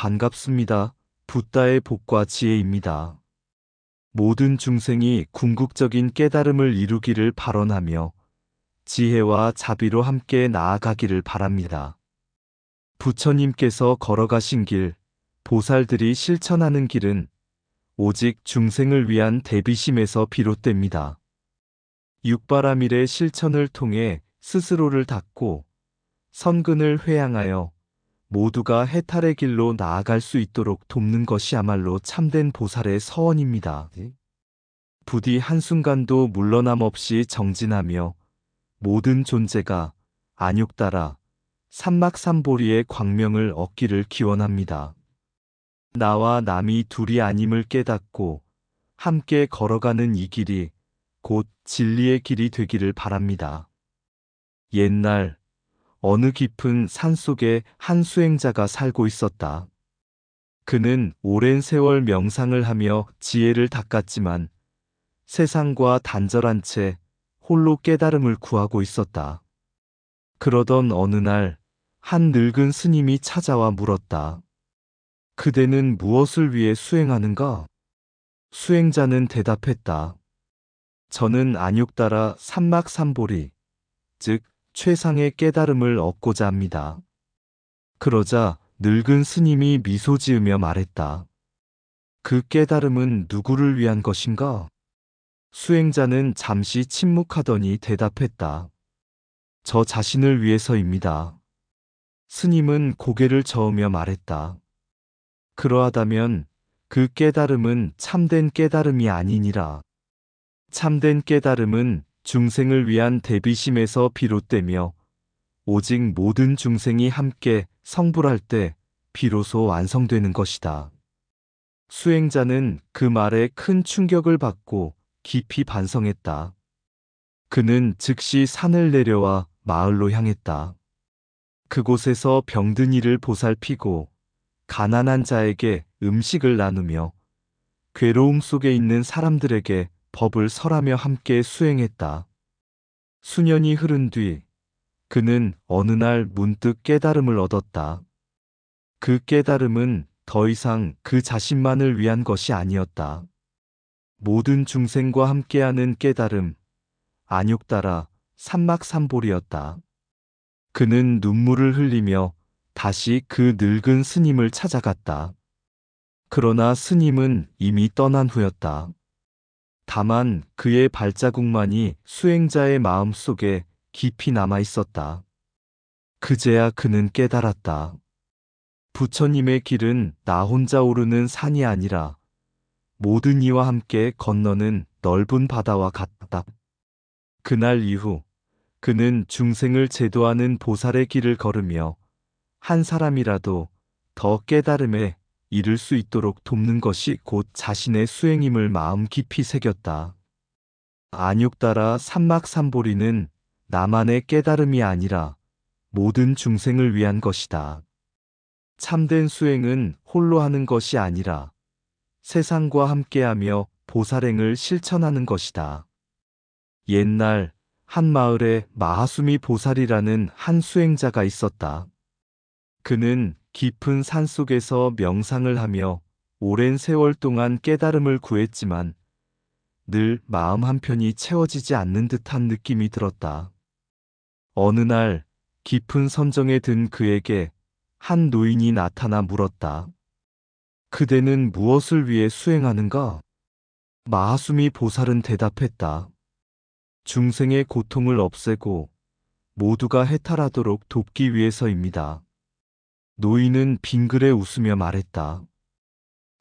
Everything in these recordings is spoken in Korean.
반갑습니다. 붓다의 복과 지혜입니다. 모든 중생이 궁극적인 깨달음을 이루기를 발언하며 지혜와 자비로 함께 나아가기를 바랍니다. 부처님께서 걸어가신 길, 보살들이 실천하는 길은 오직 중생을 위한 대비심에서 비롯됩니다. 육바라밀의 실천을 통해 스스로를 닦고 선근을 회양하여 모두가 해탈의 길로 나아갈 수 있도록 돕는 것이야말로 참된 보살의 서원입니다. 부디 한순간도 물러남 없이 정진하며 모든 존재가 안욕따라 삼막삼보리의 광명을 얻기를 기원합니다. 나와 남이 둘이 아님을 깨닫고 함께 걸어가는 이 길이 곧 진리의 길이 되기를 바랍니다. 옛날 어느 깊은 산속에 한 수행자가 살고 있었다. 그는 오랜 세월 명상을 하며 지혜를 닦았지만 세상과 단절한 채 홀로 깨달음을 구하고 있었다. 그러던 어느 날 한 늙은 스님이 찾아와 물었다. 그대는 무엇을 위해 수행하는가? 수행자는 대답했다. 저는 안욕따라 삼막삼보리, 즉 최상의 깨달음을 얻고자 합니다. 그러자 늙은 스님이 미소 지으며 말했다. 그 깨달음은 누구를 위한 것인가? 수행자는 잠시 침묵하더니 대답했다. 저 자신을 위해서입니다. 스님은 고개를 저으며 말했다. 그러하다면 그 깨달음은 참된 깨달음이 아니니라. 참된 깨달음은 중생을 위한 대비심에서 비롯되며 오직 모든 중생이 함께 성불할 때 비로소 완성되는 것이다. 수행자는 그 말에 큰 충격을 받고 깊이 반성했다. 그는 즉시 산을 내려와 마을로 향했다. 그곳에서 병든 이를 보살피고 가난한 자에게 음식을 나누며 괴로움 속에 있는 사람들에게 법을 설하며 함께 수행했다. 수년이 흐른 뒤 그는 어느 날 문득 깨달음을 얻었다. 그 깨달음은 더 이상 그 자신만을 위한 것이 아니었다. 모든 중생과 함께하는 깨달음, 안욕따라 삼막삼보리였다. 그는 눈물을 흘리며 다시 그 늙은 스님을 찾아갔다. 그러나 스님은 이미 떠난 후였다. 다만 그의 발자국만이 수행자의 마음 속에 깊이 남아 있었다. 그제야 그는 깨달았다. 부처님의 길은 나 혼자 오르는 산이 아니라 모든 이와 함께 건너는 넓은 바다와 같다. 그날 이후 그는 중생을 제도하는 보살의 길을 걸으며 한 사람이라도 더 깨달음에 이를 수 있도록 돕는 것이 곧 자신의 수행임을 마음 깊이 새겼다. 안욕따라 삼막삼보리는 나만의 깨달음이 아니라 모든 중생을 위한 것이다. 참된 수행은 홀로 하는 것이 아니라 세상과 함께하며 보살행을 실천하는 것이다. 옛날 한 마을에 마하수미 보살이라는 한 수행자가 있었다. 그는 깊은 산속에서 명상을 하며 오랜 세월 동안 깨달음을 구했지만 늘 마음 한편이 채워지지 않는 듯한 느낌이 들었다. 어느 날 깊은 선정에 든 그에게 한 노인이 나타나 물었다. 그대는 무엇을 위해 수행하는가? 마하수미 보살은 대답했다. 중생의 고통을 없애고 모두가 해탈하도록 돕기 위해서입니다. 노인은 빙그레 웃으며 말했다.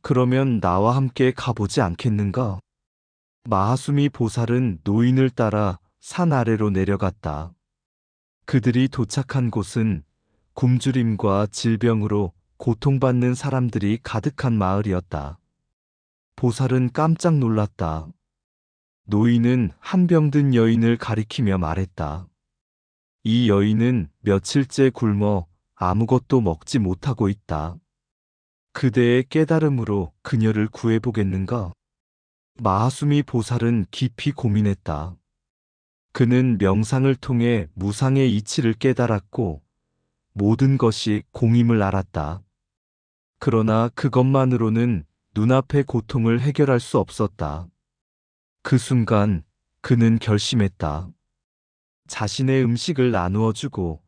그러면 나와 함께 가보지 않겠는가? 마하수미 보살은 노인을 따라 산 아래로 내려갔다. 그들이 도착한 곳은 굶주림과 질병으로 고통받는 사람들이 가득한 마을이었다. 보살은 깜짝 놀랐다. 노인은 한 병든 여인을 가리키며 말했다. 이 여인은 며칠째 굶어 아무것도 먹지 못하고 있다. 그대의 깨달음으로 그녀를 구해보겠는가? 마하수미 보살은 깊이 고민했다. 그는 명상을 통해 무상의 이치를 깨달았고 모든 것이 공임을 알았다. 그러나 그것만으로는 눈앞의 고통을 해결할 수 없었다. 그 순간 그는 결심했다. 자신의 음식을 나누어 주고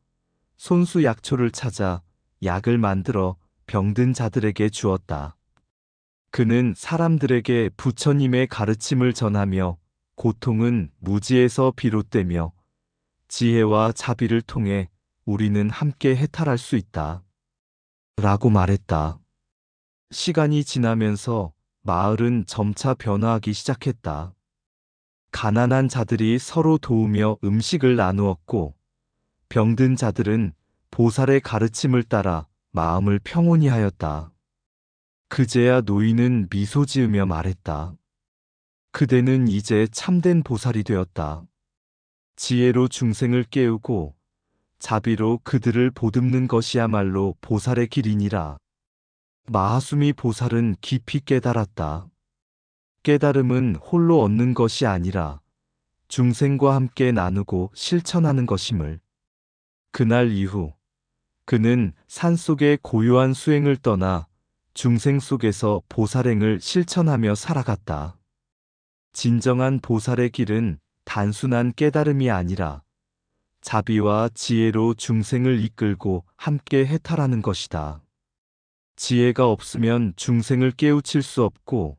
손수 약초를 찾아 약을 만들어 병든 자들에게 주었다. 그는 사람들에게 부처님의 가르침을 전하며 고통은 무지에서 비롯되며 지혜와 자비를 통해 우리는 함께 해탈할 수 있다. 라고 말했다. 시간이 지나면서 마을은 점차 변화하기 시작했다. 가난한 자들이 서로 도우며 음식을 나누었고 병든 자들은 보살의 가르침을 따라 마음을 평온히 하였다. 그제야 노인은 미소 지으며 말했다. 그대는 이제 참된 보살이 되었다. 지혜로 중생을 깨우고 자비로 그들을 보듬는 것이야말로 보살의 길이니라. 마하수미 보살은 깊이 깨달았다. 깨달음은 홀로 얻는 것이 아니라 중생과 함께 나누고 실천하는 것임을. 그날 이후 그는 산속의 고요한 수행을 떠나 중생 속에서 보살행을 실천하며 살아갔다. 진정한 보살의 길은 단순한 깨달음이 아니라 자비와 지혜로 중생을 이끌고 함께 해탈하는 것이다. 지혜가 없으면 중생을 깨우칠 수 없고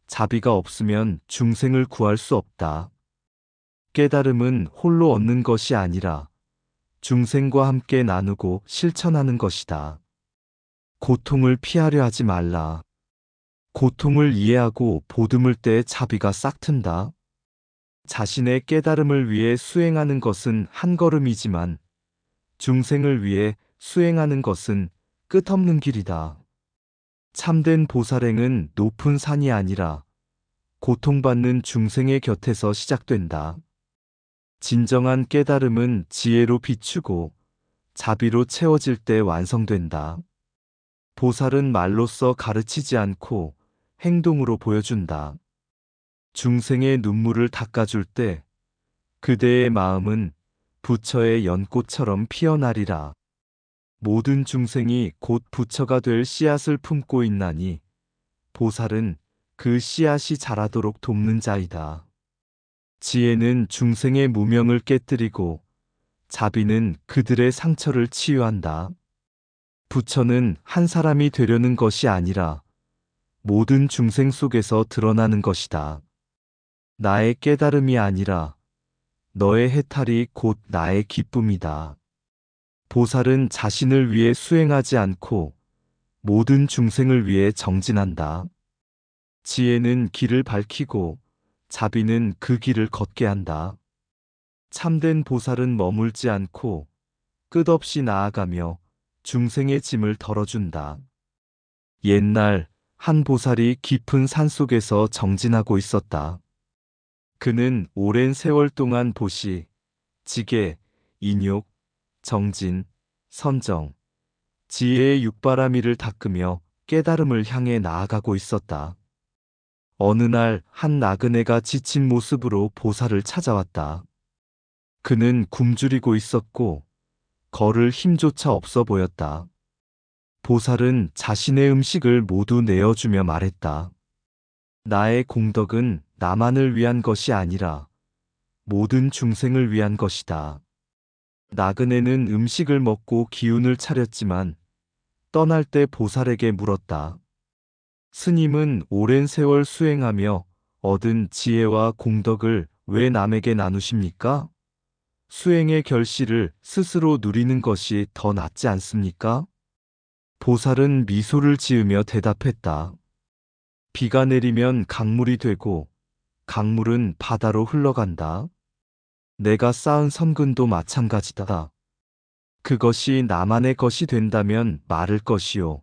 자비가 없으면 중생을 구할 수 없다. 깨달음은 홀로 얻는 것이 아니라 중생과 함께 나누고 실천하는 것이다. 고통을 피하려 하지 말라. 고통을 이해하고 보듬을 때 자비가 싹튼다. 자신의 깨달음을 위해 수행하는 것은 한 걸음이지만 중생을 위해 수행하는 것은 끝없는 길이다. 참된 보살행은 높은 산이 아니라 고통받는 중생의 곁에서 시작된다. 진정한 깨달음은 지혜로 비추고 자비로 채워질 때 완성된다. 보살은 말로써 가르치지 않고 행동으로 보여준다. 중생의 눈물을 닦아줄 때 그대의 마음은 부처의 연꽃처럼 피어나리라. 모든 중생이 곧 부처가 될 씨앗을 품고 있나니 보살은 그 씨앗이 자라도록 돕는 자이다. 지혜는 중생의 무명을 깨뜨리고 자비는 그들의 상처를 치유한다. 부처는 한 사람이 되려는 것이 아니라 모든 중생 속에서 드러나는 것이다. 나의 깨달음이 아니라 너의 해탈이 곧 나의 기쁨이다. 보살은 자신을 위해 수행하지 않고 모든 중생을 위해 정진한다. 지혜는 길을 밝히고 자비는 그 길을 걷게 한다. 참된 보살은 머물지 않고 끝없이 나아가며 중생의 짐을 덜어준다. 옛날 한 보살이 깊은 산속에서 정진하고 있었다. 그는 오랜 세월 동안 보시, 지계, 인욕, 정진, 선정, 지혜의 육바라밀을 닦으며 깨달음을 향해 나아가고 있었다. 어느 날 한 나그네가 지친 모습으로 보살을 찾아왔다. 그는 굶주리고 있었고 걸을 힘조차 없어 보였다. 보살은 자신의 음식을 모두 내어주며 말했다. 나의 공덕은 나만을 위한 것이 아니라 모든 중생을 위한 것이다. 나그네는 음식을 먹고 기운을 차렸지만 떠날 때 보살에게 물었다. 스님은 오랜 세월 수행하며 얻은 지혜와 공덕을 왜 남에게 나누십니까? 수행의 결실을 스스로 누리는 것이 더 낫지 않습니까? 보살은 미소를 지으며 대답했다. 비가 내리면 강물이 되고 강물은 바다로 흘러간다. 내가 쌓은 선근도 마찬가지다. 그것이 나만의 것이 된다면 마를 것이요.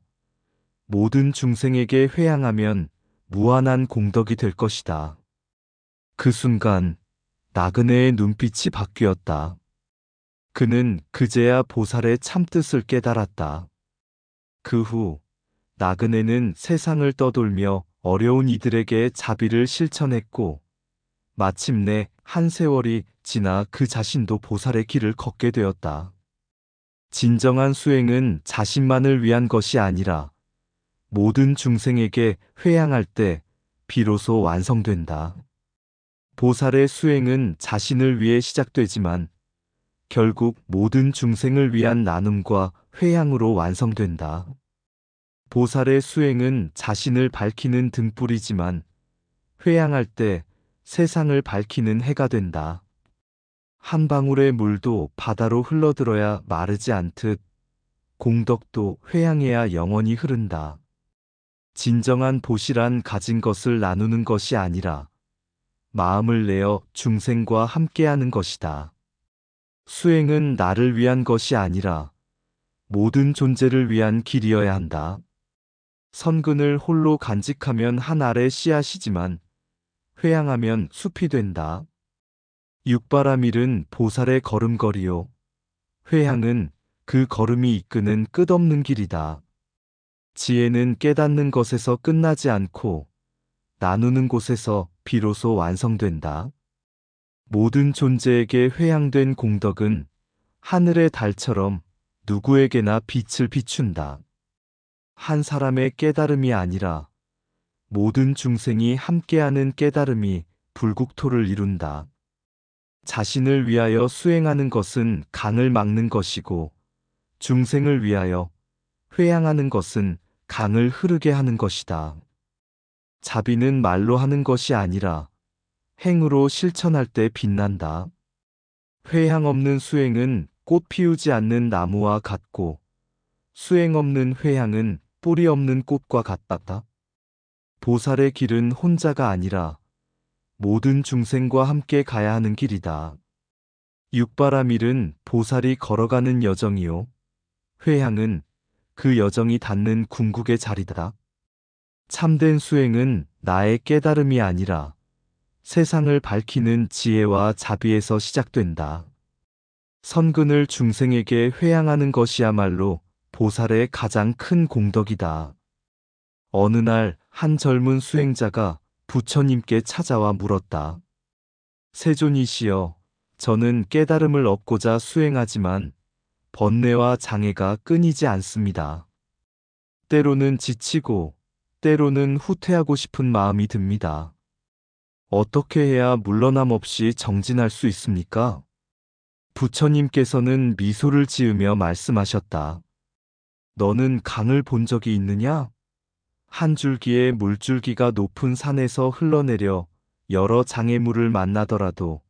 모든 중생에게 회양하면 무한한 공덕이 될 것이다. 그 순간 나그네의 눈빛이 바뀌었다. 그는 그제야 보살의 참뜻을 깨달았다. 그 후 나그네는 세상을 떠돌며 어려운 이들에게 자비를 실천했고 마침내 한 세월이 지나 그 자신도 보살의 길을 걷게 되었다. 진정한 수행은 자신만을 위한 것이 아니라 모든 중생에게 회양할 때 비로소 완성된다. 보살의 수행은 자신을 위해 시작되지만 결국 모든 중생을 위한 나눔과 회양으로 완성된다. 보살의 수행은 자신을 밝히는 등불이지만 회양할 때 세상을 밝히는 해가 된다. 한 방울의 물도 바다로 흘러들어야 마르지 않듯 공덕도 회양해야 영원히 흐른다. 진정한 보시란 가진 것을 나누는 것이 아니라 마음을 내어 중생과 함께하는 것이다. 수행은 나를 위한 것이 아니라 모든 존재를 위한 길이어야 한다. 선근을 홀로 간직하면 한 알의 씨앗이지만 회양하면 숲이 된다. 육바라밀은 보살의 걸음걸이요. 회양은 그 걸음이 이끄는 끝없는 길이다. 지혜는 깨닫는 것에서 끝나지 않고 나누는 곳에서 비로소 완성된다. 모든 존재에게 회양된 공덕은 하늘의 달처럼 누구에게나 빛을 비춘다. 한 사람의 깨달음이 아니라 모든 중생이 함께하는 깨달음이 불국토를 이룬다. 자신을 위하여 수행하는 것은 강을 막는 것이고 중생을 위하여 회양하는 것은 강을 흐르게 하는 것이다. 자비는 말로 하는 것이 아니라 행으로 실천할 때 빛난다. 회양 없는 수행은 꽃 피우지 않는 나무와 같고 수행 없는 회양은 뿌리 없는 꽃과 같다. 보살의 길은 혼자가 아니라 모든 중생과 함께 가야 하는 길이다. 육바라밀은 보살이 걸어가는 여정이요. 회양은 그 여정이 닿는 궁극의 자리다. 참된 수행은 나의 깨달음이 아니라 세상을 밝히는 지혜와 자비에서 시작된다. 선근을 중생에게 회양하는 것이야말로 보살의 가장 큰 공덕이다. 어느 날 한 젊은 수행자가 부처님께 찾아와 물었다. 세존이시여, 저는 깨달음을 얻고자 수행하지만 번뇌와 장애가 끊이지 않습니다. 때로는 지치고 때로는 후퇴하고 싶은 마음이 듭니다. 어떻게 해야 물러남 없이 정진할 수 있습니까? 부처님께서는 미소를 지으며 말씀하셨다. 너는 강을 본 적이 있느냐? 한 줄기의 물줄기가 높은 산에서 흘러내려 여러 장애물을 만나더라도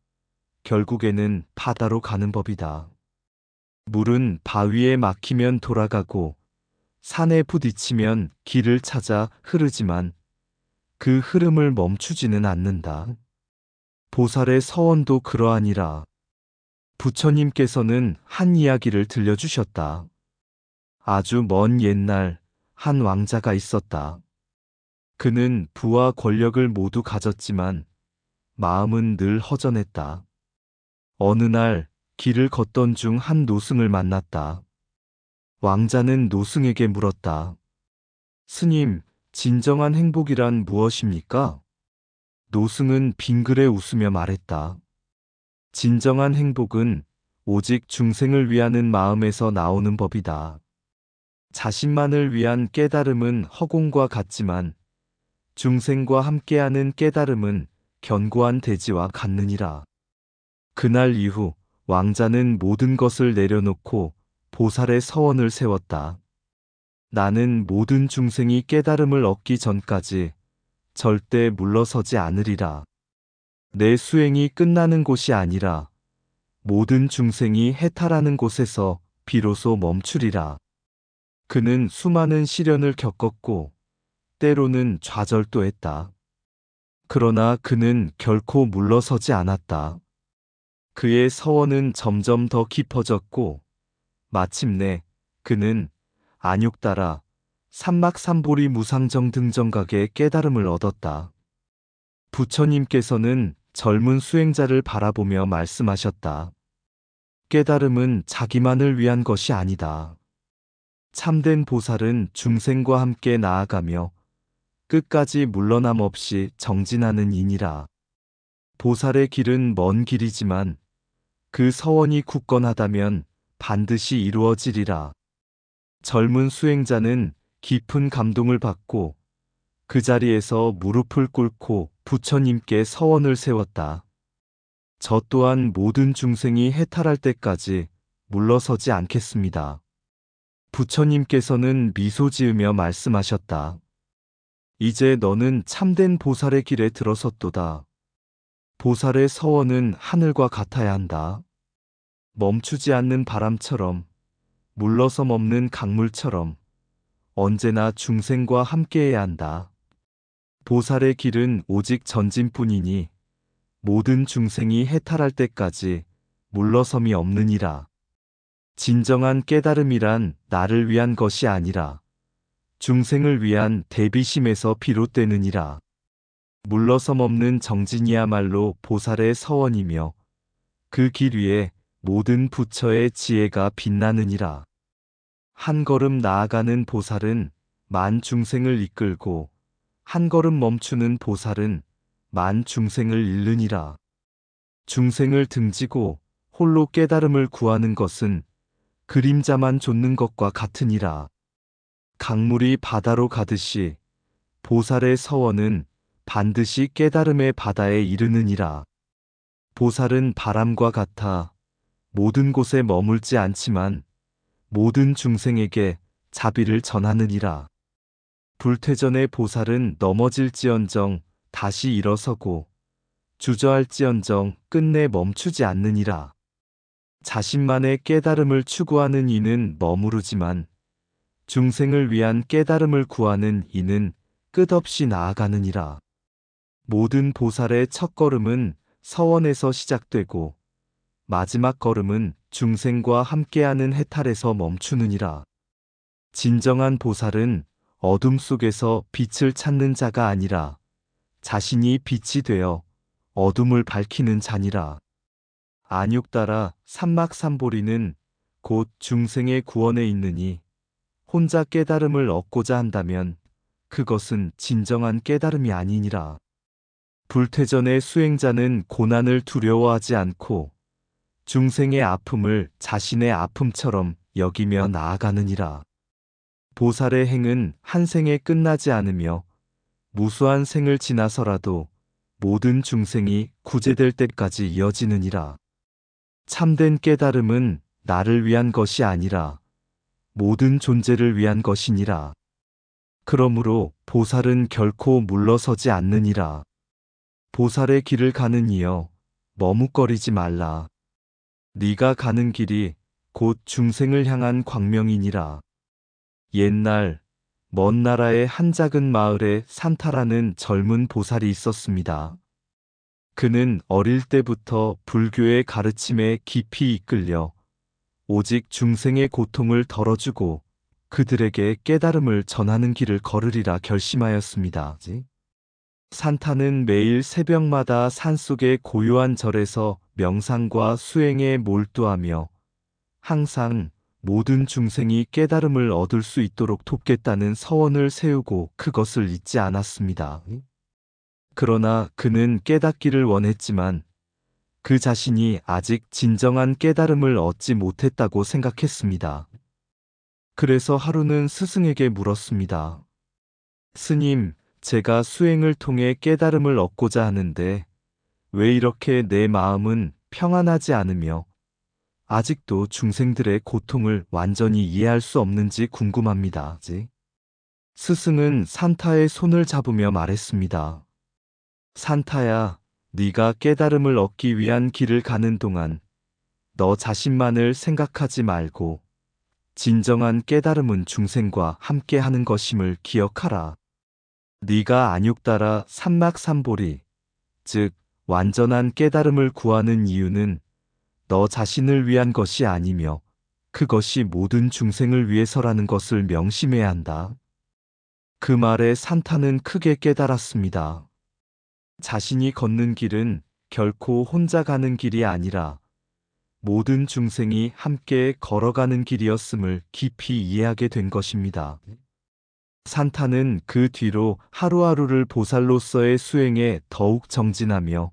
결국에는 바다로 가는 법이다. 물은 바위에 막히면 돌아가고 산에 부딪히면 길을 찾아 흐르지만 그 흐름을 멈추지는 않는다. 보살의 서원도 그러하니라. 부처님께서는 한 이야기를 들려주셨다. 아주 먼 옛날 한 왕자가 있었다. 그는 부와 권력을 모두 가졌지만 마음은 늘 허전했다. 어느 날 길을 걷던 중 한 노승을 만났다. 왕자는 노승에게 물었다. 스님, 진정한 행복이란 무엇입니까? 노승은 빙그레 웃으며 말했다. 진정한 행복은 오직 중생을 위하는 마음에서 나오는 법이다. 자신만을 위한 깨달음은 허공과 같지만 중생과 함께하는 깨달음은 견고한 대지와 같느니라. 그날 이후 왕자는 모든 것을 내려놓고 보살의 서원을 세웠다. 나는 모든 중생이 깨달음을 얻기 전까지 절대 물러서지 않으리라. 내 수행이 끝나는 곳이 아니라 모든 중생이 해탈하는 곳에서 비로소 멈추리라. 그는 수많은 시련을 겪었고 때로는 좌절도 했다. 그러나 그는 결코 물러서지 않았다. 그의 서원은 점점 더 깊어졌고 마침내 그는 안욕 따라 삼막삼보리 무상정 등정각의 깨달음을 얻었다. 부처님께서는 젊은 수행자를 바라보며 말씀하셨다. 깨달음은 자기만을 위한 것이 아니다. 참된 보살은 중생과 함께 나아가며 끝까지 물러남 없이 정진하는 이니라. 보살의 길은 먼 길이지만 그 서원이 굳건하다면 반드시 이루어지리라. 젊은 수행자는 깊은 감동을 받고 그 자리에서 무릎을 꿇고 부처님께 서원을 세웠다. 저 또한 모든 중생이 해탈할 때까지 물러서지 않겠습니다. 부처님께서는 미소 지으며 말씀하셨다. 이제 너는 참된 보살의 길에 들어섰도다. 보살의 서원은 하늘과 같아야 한다. 멈추지 않는 바람처럼, 물러섬 없는 강물처럼 언제나 중생과 함께해야 한다. 보살의 길은 오직 전진뿐이니 모든 중생이 해탈할 때까지 물러섬이 없느니라. 진정한 깨달음이란 나를 위한 것이 아니라 중생을 위한 대비심에서 비롯되느니라. 물러섬 없는 정진이야말로 보살의 서원이며 그 길 위에 모든 부처의 지혜가 빛나느니라. 한 걸음 나아가는 보살은 만 중생을 이끌고 한 걸음 멈추는 보살은 만 중생을 잃느니라. 중생을 등지고 홀로 깨달음을 구하는 것은 그림자만 좇는 것과 같으니라. 강물이 바다로 가듯이 보살의 서원은 반드시 깨달음의 바다에 이르느니라. 보살은 바람과 같아 모든 곳에 머물지 않지만 모든 중생에게 자비를 전하느니라. 불퇴전의 보살은 넘어질지언정 다시 일어서고 주저할지언정 끝내 멈추지 않느니라. 자신만의 깨달음을 추구하는 이는 머무르지만 중생을 위한 깨달음을 구하는 이는 끝없이 나아가느니라. 모든 보살의 첫 걸음은 서원에서 시작되고 마지막 걸음은 중생과 함께하는 해탈에서 멈추느니라. 진정한 보살은 어둠 속에서 빛을 찾는 자가 아니라 자신이 빛이 되어 어둠을 밝히는 자니라. 안육따라 삼막삼보리는 곧 중생의 구원에 있느니 혼자 깨달음을 얻고자 한다면 그것은 진정한 깨달음이 아니니라. 불퇴전의 수행자는 고난을 두려워하지 않고 중생의 아픔을 자신의 아픔처럼 여기며 나아가느니라. 보살의 행은 한 생에 끝나지 않으며 무수한 생을 지나서라도 모든 중생이 구제될 때까지 이어지느니라. 참된 깨달음은 나를 위한 것이 아니라 모든 존재를 위한 것이니라. 그러므로 보살은 결코 물러서지 않느니라. 보살의 길을 가는 이여 머뭇거리지 말라. 네가 가는 길이 곧 중생을 향한 광명이니라. 옛날 먼 나라의 한 작은 마을에 산타라는 젊은 보살이 있었습니다. 그는 어릴 때부터 불교의 가르침에 깊이 이끌려 오직 중생의 고통을 덜어주고 그들에게 깨달음을 전하는 길을 걸으리라 결심하였습니다. 산타는 매일 새벽마다 산속의 고요한 절에서 명상과 수행에 몰두하며 항상 모든 중생이 깨달음을 얻을 수 있도록 돕겠다는 서원을 세우고 그것을 잊지 않았습니다. 그러나 그는 깨닫기를 원했지만 그 자신이 아직 진정한 깨달음을 얻지 못했다고 생각했습니다. 그래서 하루는 스승에게 물었습니다. 스님, 제가 수행을 통해 깨달음을 얻고자 하는데 왜 이렇게 내 마음은 평안하지 않으며 아직도 중생들의 고통을 완전히 이해할 수 없는지 궁금합니다. 스승은 산타의 손을 잡으며 말했습니다. 산타야, 네가 깨달음을 얻기 위한 길을 가는 동안 너 자신만을 생각하지 말고 진정한 깨달음은 중생과 함께 하는 것임을 기억하라. 네가 안육따라 삼막삼보리, 즉 완전한 깨달음을 구하는 이유는 너 자신을 위한 것이 아니며 그것이 모든 중생을 위해서라는 것을 명심해야 한다. 그 말에 산타는 크게 깨달았습니다. 자신이 걷는 길은 결코 혼자 가는 길이 아니라 모든 중생이 함께 걸어가는 길이었음을 깊이 이해하게 된 것입니다. 산타는 그 뒤로 하루하루를 보살로서의 수행에 더욱 정진하며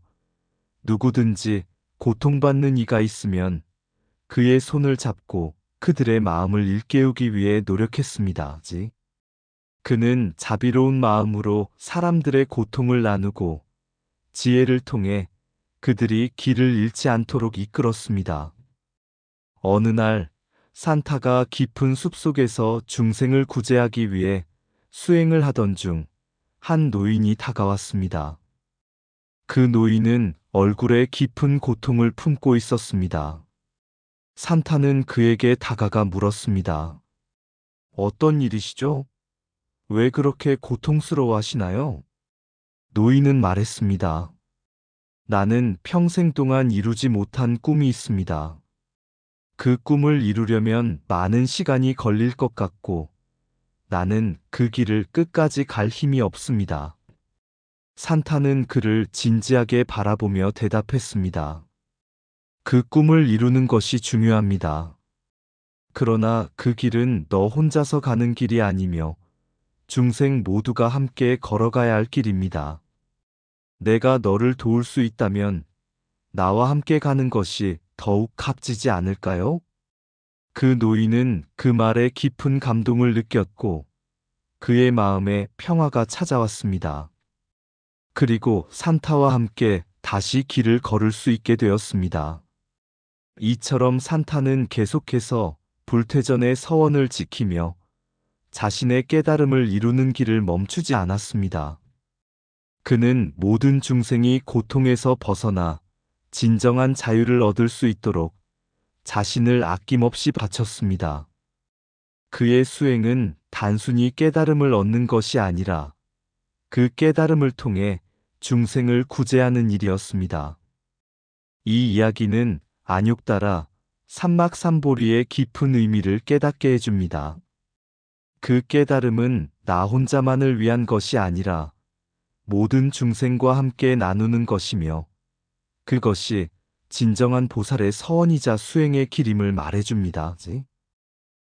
누구든지 고통받는 이가 있으면 그의 손을 잡고 그들의 마음을 일깨우기 위해 노력했습니다. 그는 자비로운 마음으로 사람들의 고통을 나누고 지혜를 통해 그들이 길을 잃지 않도록 이끌었습니다. 어느 날 산타가 깊은 숲속에서 중생을 구제하기 위해 수행을 하던 중 한 노인이 다가왔습니다. 그 노인은 얼굴에 깊은 고통을 품고 있었습니다. 산타는 그에게 다가가 물었습니다. 어떤 일이시죠? 왜 그렇게 고통스러워 하시나요? 노인은 말했습니다. 나는 평생 동안 이루지 못한 꿈이 있습니다. 그 꿈을 이루려면 많은 시간이 걸릴 것 같고, 나는 그 길을 끝까지 갈 힘이 없습니다. 산타는 그를 진지하게 바라보며 대답했습니다. 그 꿈을 이루는 것이 중요합니다. 그러나 그 길은 너 혼자서 가는 길이 아니며 중생 모두가 함께 걸어가야 할 길입니다. 내가 너를 도울 수 있다면 나와 함께 가는 것이 더욱 값지지 않을까요? 그 노인은 그 말에 깊은 감동을 느꼈고 그의 마음에 평화가 찾아왔습니다. 그리고 산타와 함께 다시 길을 걸을 수 있게 되었습니다. 이처럼 산타는 계속해서 불태전의 서원을 지키며 자신의 깨달음을 이루는 길을 멈추지 않았습니다. 그는 모든 중생이 고통에서 벗어나 진정한 자유를 얻을 수 있도록 자신을 아낌없이 바쳤습니다. 그의 수행은 단순히 깨달음을 얻는 것이 아니라 그 깨달음을 통해 중생을 구제하는 일이었습니다. 이 이야기는 안육따라 삼막삼보리의 깊은 의미를 깨닫게 해줍니다. 그 깨달음은 나 혼자만을 위한 것이 아니라 모든 중생과 함께 나누는 것이며 그것이 진정한 보살의 서원이자 수행의 길임을 말해줍니다.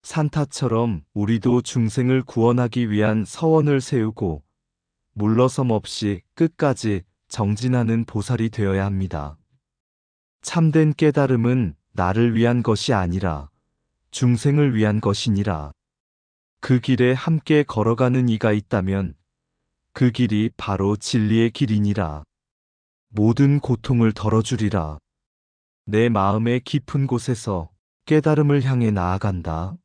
산타처럼 우리도 중생을 구원하기 위한 서원을 세우고 물러섬 없이 끝까지 정진하는 보살이 되어야 합니다. 참된 깨달음은 나를 위한 것이 아니라 중생을 위한 것이니라. 그 길에 함께 걸어가는 이가 있다면 그 길이 바로 진리의 길이니라. 모든 고통을 덜어주리라. 내 마음의 깊은 곳에서 깨달음을 향해 나아간다.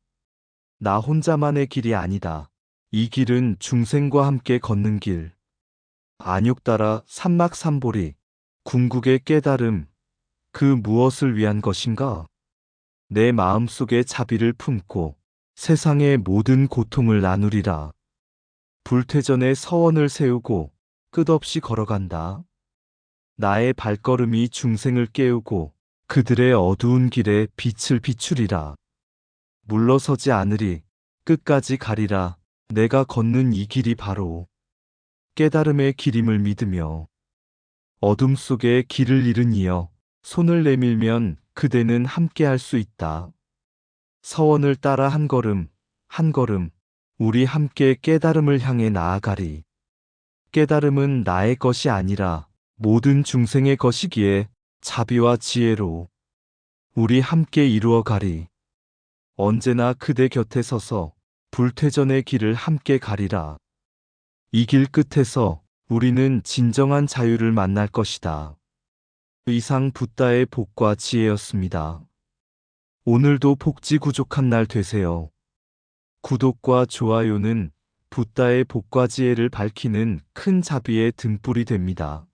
나 혼자만의 길이 아니다. 이 길은 중생과 함께 걷는 길. 안육따라 삼막삼보리, 궁극의 깨달음, 그 무엇을 위한 것인가? 내 마음속에 자비를 품고 세상의 모든 고통을 나누리라. 불태전의 서원을 세우고 끝없이 걸어간다. 나의 발걸음이 중생을 깨우고 그들의 어두운 길에 빛을 비추리라. 물러서지 않으리, 끝까지 가리라. 내가 걷는 이 길이 바로 깨달음의 길임을 믿으며 어둠 속에 길을 잃은 이여 손을 내밀면 그대는 함께 할 수 있다. 서원을 따라 한 걸음, 한 걸음 우리 함께 깨달음을 향해 나아가리. 깨달음은 나의 것이 아니라 모든 중생의 것이기에 자비와 지혜로 우리 함께 이루어 가리. 언제나 그대 곁에 서서 불태전의 길을 함께 가리라. 이 길 끝에서 우리는 진정한 자유를 만날 것이다. 이상 붓다의 복과 지혜였습니다. 오늘도 복지 구족한 날 되세요. 구독과 좋아요는 붓다의 복과 지혜를 밝히는 큰 자비의 등불이 됩니다.